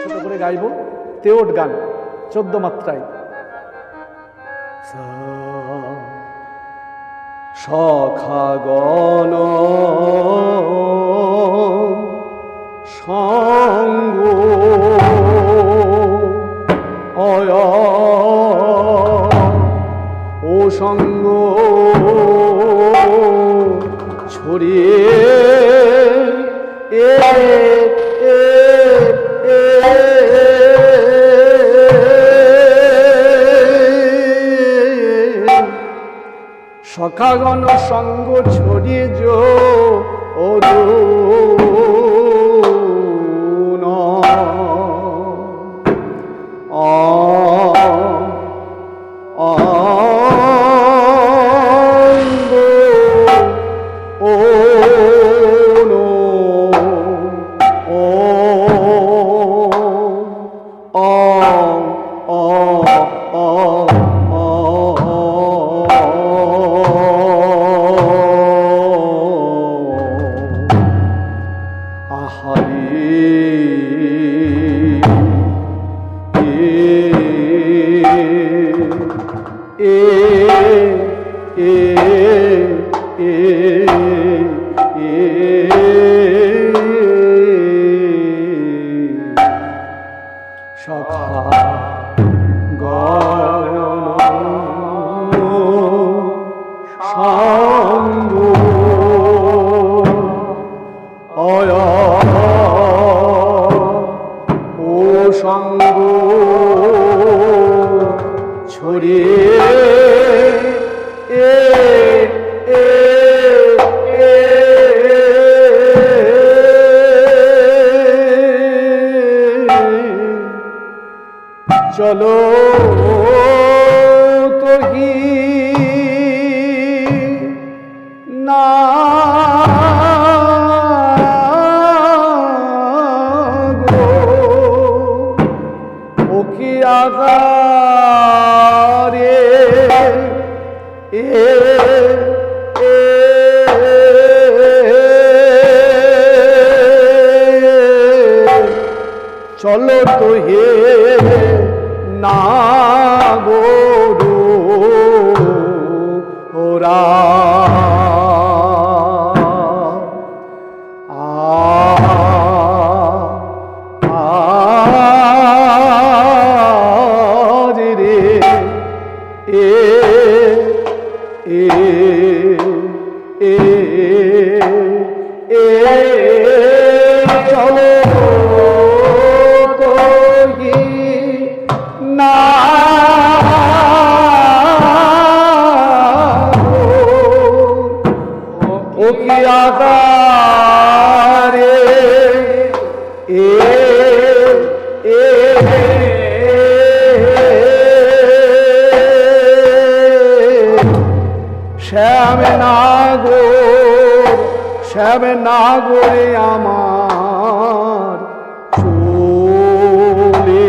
ছোট করে গাইব তেওট গান 14 মাত্রায়। সখাগণ সঙ্গ ও সঙ্গ ছড়িয়ে সখাগণ সঙ্গ ছড়িয়ে যো ও চলো তোহি না গো ও কি আগারে চলো তোহে না গো ওরা রে চলো না ও কি আগারে শ্যাম নাগরে আমার চলে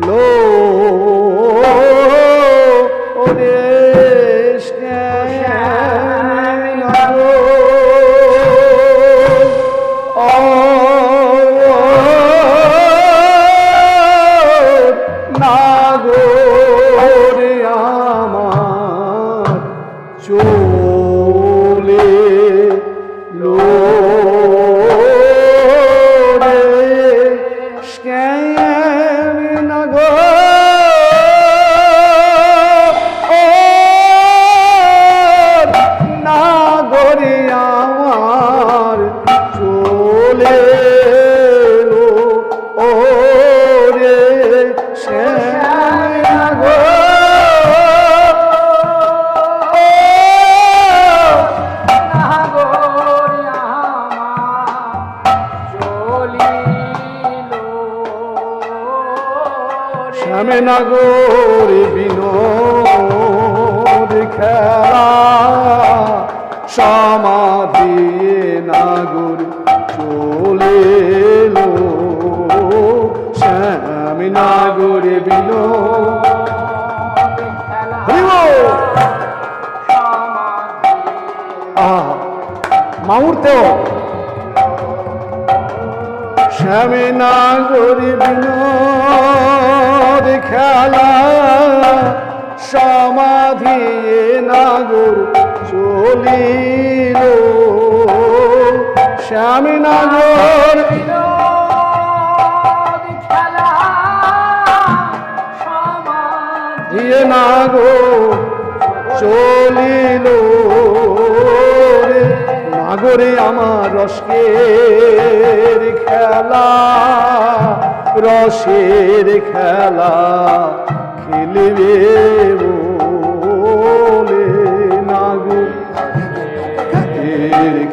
লো ওরে নাগরে আমার চলে লো শ্যামনগর বিনোদ খেলা সমাধি নাগর চলে লো শ্যামনগর বিনোদ মাউরতেও শ্যামে নাগরি বিনোদ খেলা সমাধি নাগর চলিল শ্যামে নাগর দিয়ে নাগর চলিল নাগরে আমার রসের খেলা রসের খেলা খেলবে বলে নাগরের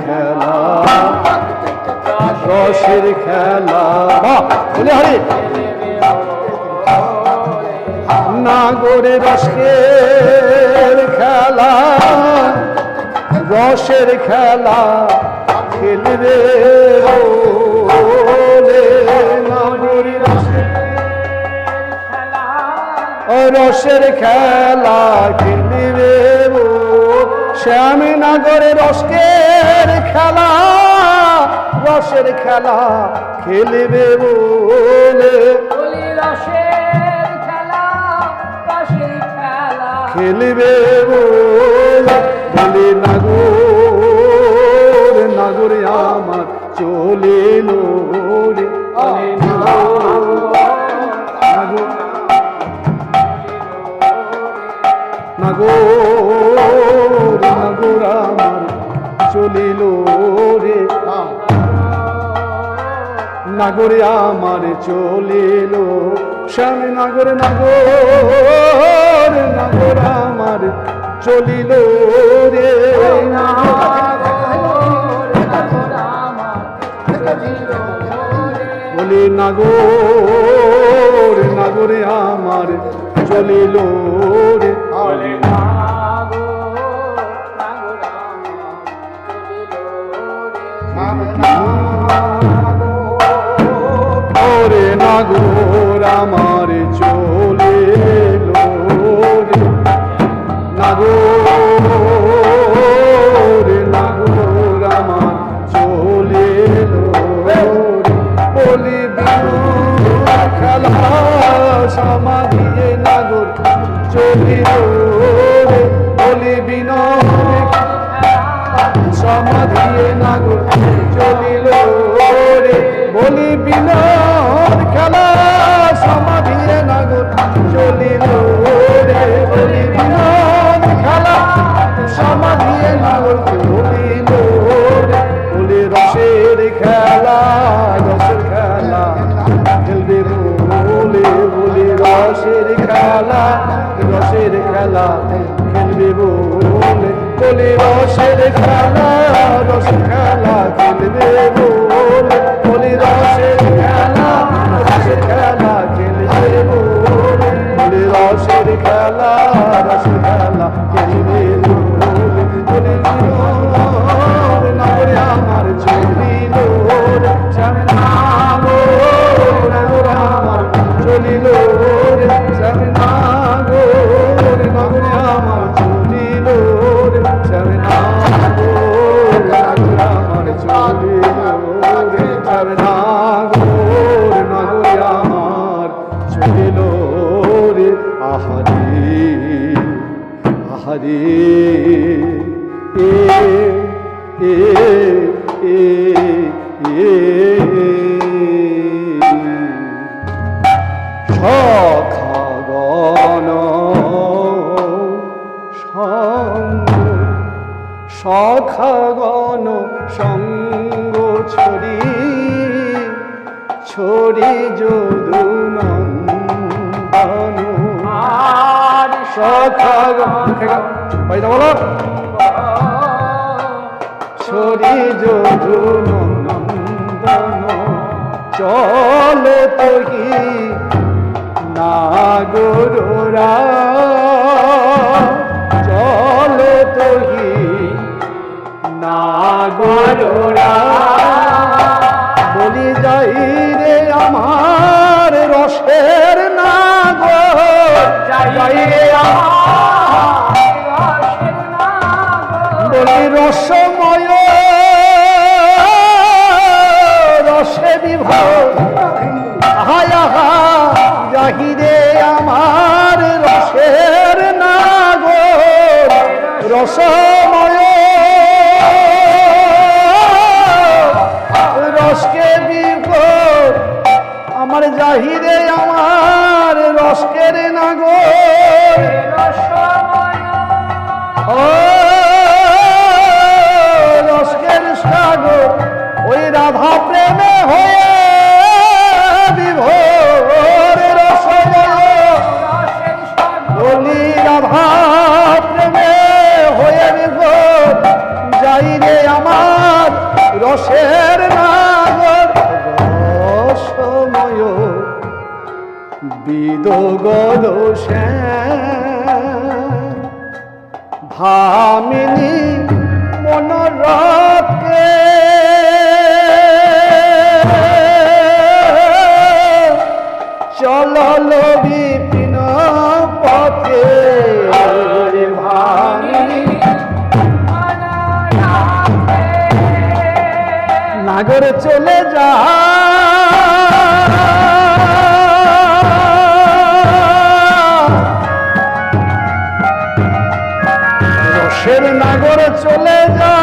খেলা রসের খেলা বলে হরে নাগরে রসের খেলা রসের খেলা খেলবে বলে নাগরে রসের খেলা খেলবে শ্যামে নাগরে রসের খেলা রসের খেলা খেলবে বলে খেলবে বলে নাগর নাগরে আমার চলিল রে নাগর নাগর আমার চলিল রে নাগরে আমার চলিল শ্যামে নাগর নাগর নাগর আমার চলিল রে বলি নাগর নাগরে আমার চলিল রে ওরে নাগর আমার চলিল রে নাগর নাগর আমার চলিল রে বলি খেলা সমাধি নাগর চলিল রে বলি বিনোদ সমাধি নাগর চলিল রে বলি বিনোদ খেলা সমাধি নাগর চলিল রে বলি বিনোদ খেলা সমাধি নাগর চলিল রে বলি রসের খেলা রসের খেলা খেলবে বলে বলি রসের খেলা রসের খেলা খেলবে বলে বলি রসের খেলা রসের খেলা খেলবে বলে বলি রসের খেলা রসের খেলা খেলবে বলে বলি রসের খেলা রসের খেলা খেলবে বলে বলি নাগরে আমার চলিল রে শ্যামে নাগর নাগর আমার চলিল রে শ্যামে নাগর নাগরে আমার চলিল রে শ্যামে নাগর নাগর আমার চলিল রে শ্যামে নাগর নাগরে আমার চলিল রে আহারে আহারে সখাগণ সঙ্গ সখাগণ সঙ্গ ছড়ি ছড়ি যদু নন্দন সখাগণ বলো ছড়ি যদু নন্দন চল তহি নাগরা চল তহি নাগরা বলি যাই রে আমার রসের নাগর যাই রে বলি রসময় রসে বিভোর বিদগল ভামিনী মনোরকে চলল বিপিন পথে ভামিনী নাগর চলে যা রসের নাগর চলে যা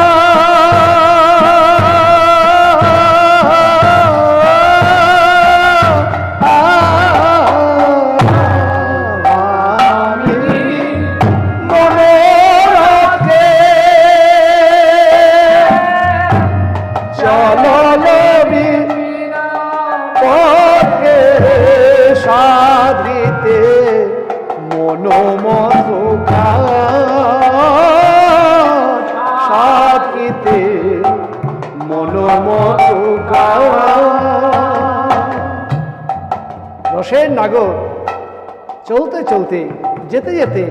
সাধিতে মনোমত রসের নাগর চলতে চলতে যেতে যেতে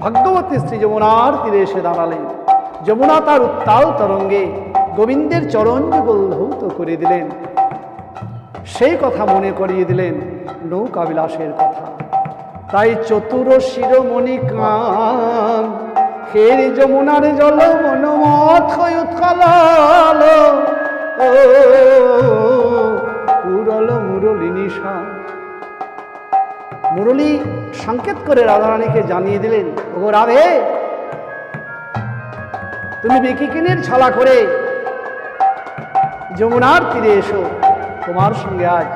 ভাগ্যবতী শ্রী যমুনার তীরে এসে দাঁড়ালেন। যমুনা তার উত্তাল তরঙ্গে গোবিন্দের চরণ যুগল ধৌত করে দিলেন। সেই কথা মনে করিয়ে দিলেন নৌকা বিলাসের কথা। তাই চতুর শিরোমণি কান ফের যমুনার জল মনোমত উৎকল পুরল মুরলী নিশা। মুরলী সংকেত করে রাধারানীকে জানিয়ে দিলেন, ও রাধে, তুমি বিকিকিনির ছলা করে যমুনার তীরে এসো, তোমার সঙ্গে আজ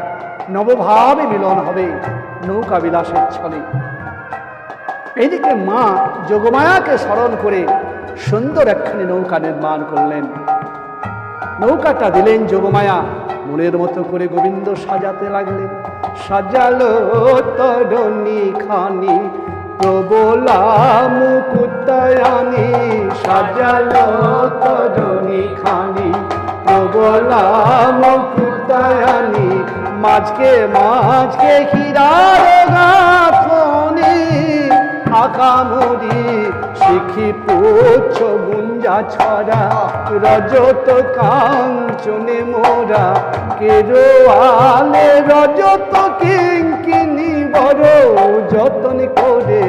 নবভাবে মিলন হবে নৌকা বিলাসের ছলে। এইদিকে মা যোগমায়াকে স্মরণ করে সুন্দর একখানি নৌকা নির্মাণ করলেন। নৌকাটা দিলেন যোগমায়া, মনের মতো করে গোবিন্দ সাজাতে লাগলেন। সাজালো তরণী খানি প্রবলা মুকুতায়ানি, সাজালো তরণী খানি প্রবলা মুকুতায়ানি, মাঝকে মাঝকে হীরার গাঁথনি, আকামরি শিখি পুচ্ছ গুঞ্জা ছড়া, রজত কাঞ্চনে মোরা কেরোয়ালে রজত কিঙ্কিনি বড় যতন করে,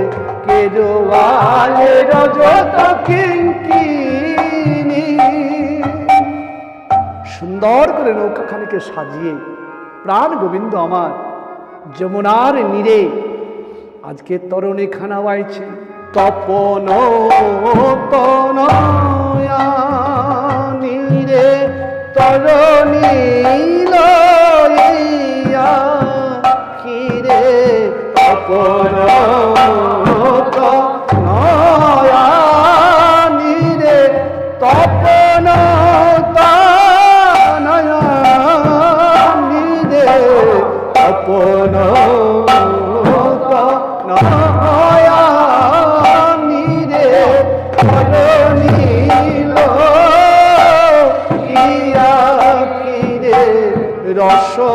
কেরোয়ালে রজত কিঙ্কিনি। সুন্দর করে নৌকাখানিকে সাজিয়ে প্রাণ গোবিন্দ আমার যমুনার নীরে আজকে তরণী খানা বাইছে। তপন তনয়া নীরে তরণী লইয়া খিরে, তপন তনয়া নীরে তপন তনয়া নীরে তপন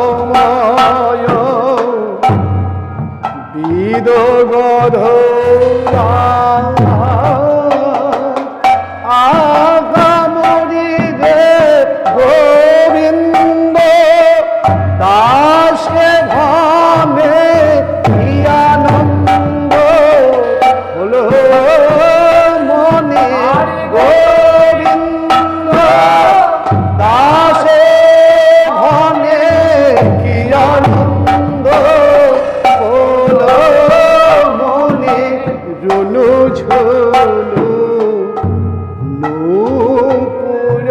রসময় বিদগধরা আগামরি রে গোবিন্দ দাসে ভামে আনন্দ হলো মনে গোবিন্দ দাসে আনন্দ হলো মনে রুনু ঝুলু নূপুরবা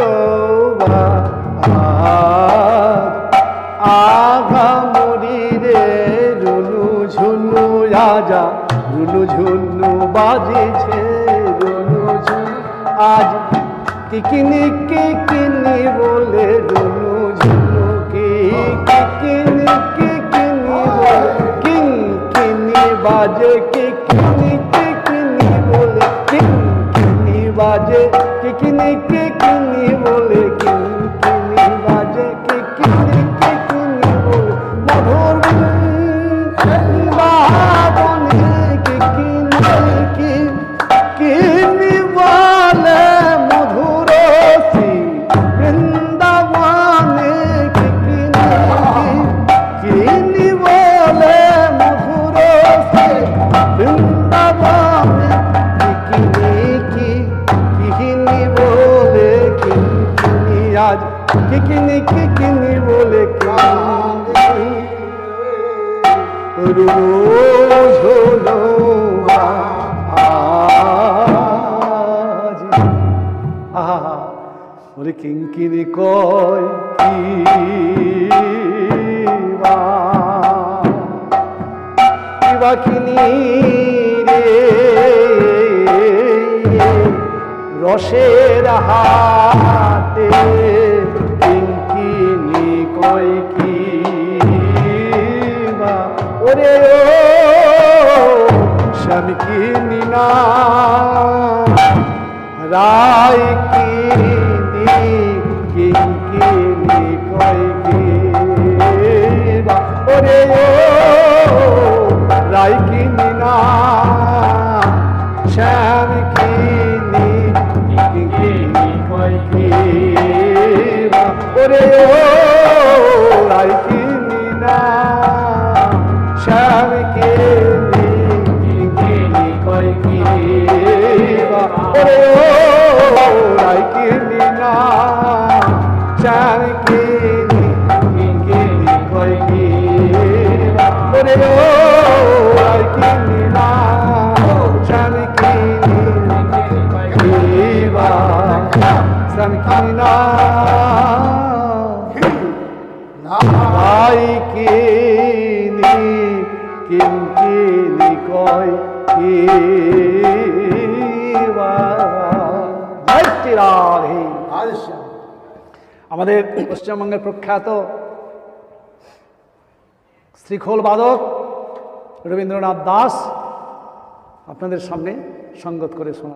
আগামরি রে রুনু ঝুনু রাজা, রুনু ঝুনু বাজেছে রুনু ঝুনু আজ কিকিনি কিকিনি বলে, রুনু ঝুনু কিকিনি কিকিনি বলে, কিঙ্কিনি বাজে কিকিনি কিকিনি বলে, কিঙ্কিনি বাজে কিকিনি কিকিনি বলে, কিঙ্কিনি বাজে কিকিনি কিকিনি বলে, মধুর কিকিনি বলে রোজ হলো আজ। আহা ওরে কিঙ্কিনি কয় কি বাকিনি রে রসের হাতে কিঙ্কিনি কয় কি বা ওরে ও স্বামী কিনি না রায় কিনি কিঙ্কিনি কয় কি বা ওরে ও রায় কিনি না শ্যাম কিনি কিঙ্কিনি কয় কি বা ওরে ও রায় কিনি না শ্যাম কিনি কিঙ্কিনি কয় কি বা ওরে ও রায় কিনি না শ্যাম কিনি কিঙ্কিনি কয় কি বা ওরে ও রায় কিনি না শ্যাম কিনি কিঙ্কিনি বা শ্যাম কিনি না রায় কিনি কিঙ্কিনি কয় কি বা। জয় শ্রী রাধে। আমাদের পশ্চিমবঙ্গের প্রখ্যাত শ্রীখোল বাদক রবীন্দ্রনাথ দাস আপনাদের সামনে সঙ্গত করে শোনা।